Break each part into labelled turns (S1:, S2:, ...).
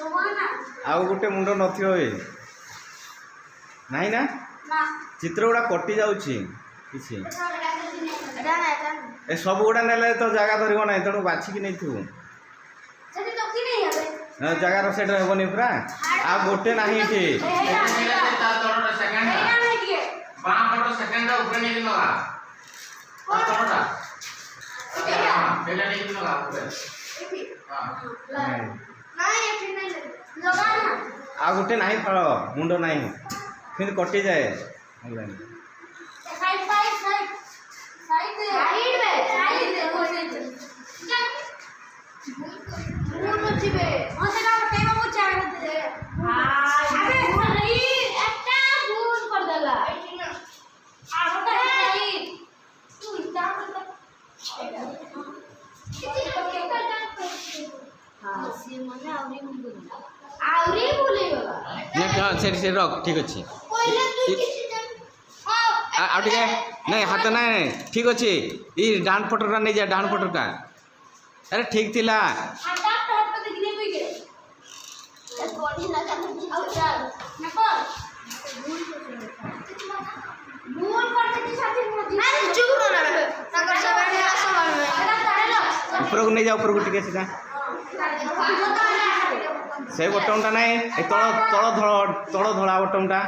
S1: आउ गोटे मुंड नथियो ए नाही ना चित्र गुड़ा कटि जाउछि किछि ए सब गुड़ा नेले तो जगह धरबो नाही तेणु बाछि कि नै थु जगह सेट हेबनी पूरा आ गोटे नाही थी आ गोटे नाही फल मुंड नाही फिर कटि जाए ऑनलाइन से रख ठीक अच्छे नहीं हाथ ना ठीक अच्छे ये डान पटरटा नहीं जा डान पटरटा अरे ठीक थिला ऊपर को नहीं जा ऊपर को टिके सीधा से बटनटा नहीं तल तल तल धड़ा बटनटा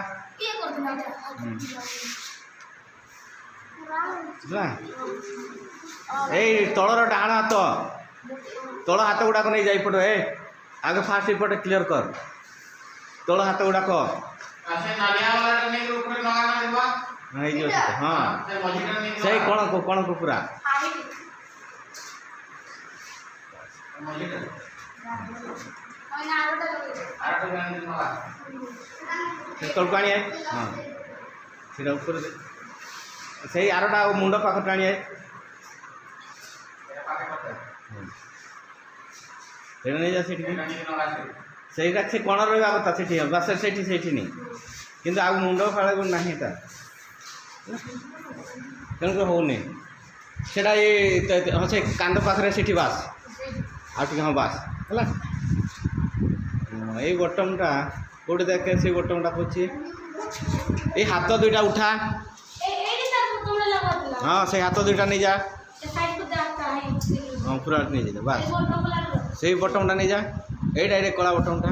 S1: तलर डाण हाथ तल हाथ गुड़ाक नहीं जा पट ए आगे फास्ट इपटे क्लियर कर तल हाथ गुड़ाक हाँ से कौन को पूरा तलक आनी हाँ से ऊपर से आरटा मुंड पाख टाणी नहीं जा से कण रहा कथा से बस से नहीं किंतु आ मुंड फाड़ ना तेणुक होनी से हाँ से कांद पाखे से बास आ हाँ बास है ये बटमटा कौटे देखे से बटमटा पची ये हाथ दुईटा उठा हाँ से हाथ दुईटा नहीं जा हाँ पूरा नहीं जा बास से बटमटा नहीं जा एटा ये कला बटमटा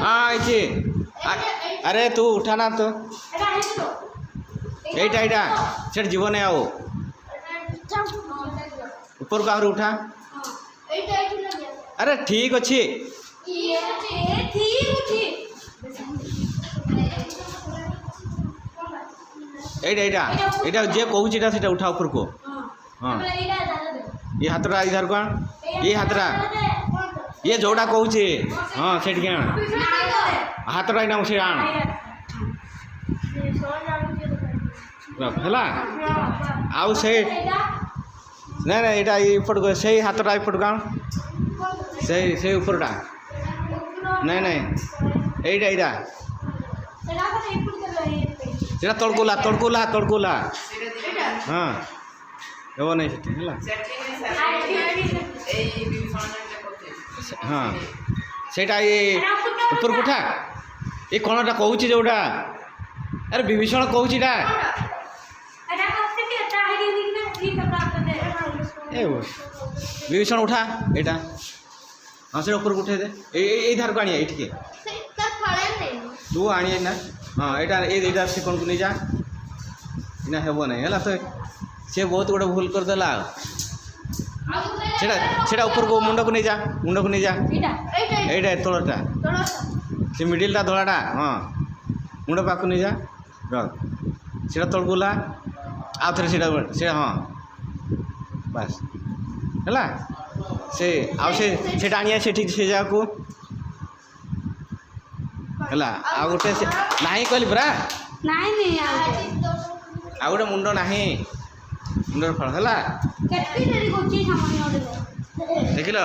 S1: हाँ ये अरे तू उठा ना तो एटा एटा सेठ जीवन आओ ऊपर को आहुरी उठा अरे ठीक अच्छे एटा जे कहूँ से उठा ऊपर को हाँ ये हाथटा इधर को ये हाथटा ये जोड़ा कहूँ हाँ से हाथटा इना से आण है आउ से नहीं नहीं यहाँ इपट को से हाथटा इपट का से ऊपरटा नहीं नहीं यहाँ यहाँ तड़कोला तड़कोला तड़कोला हाँ हे नहीं हाँ सेटा ये ऊपर को उठा ये कौनटा कहूँ जोटा अरे विभीषण कहूँ विभीषण उठा एटा हाँ से ऊपर को उठे दे धार को आनिए ये तू आनिए ना हाँ यहाँ से कौन को नहीं जा इना हेब नहीं है तो सी बहुत गोटे भूल करदेला सेटा ऊपर को मुंड को नहीं जा एटा तलटा से मिडिलटा धलाटा हाँ मुंड पाक नहीं जा रहा तलकुला आउ थे से हाँ बस है से आनिए से ठीक से जगह को है आ गोटे नहीं कहली परा आ गोटे मुंड ना मुंडर फल है देख लो।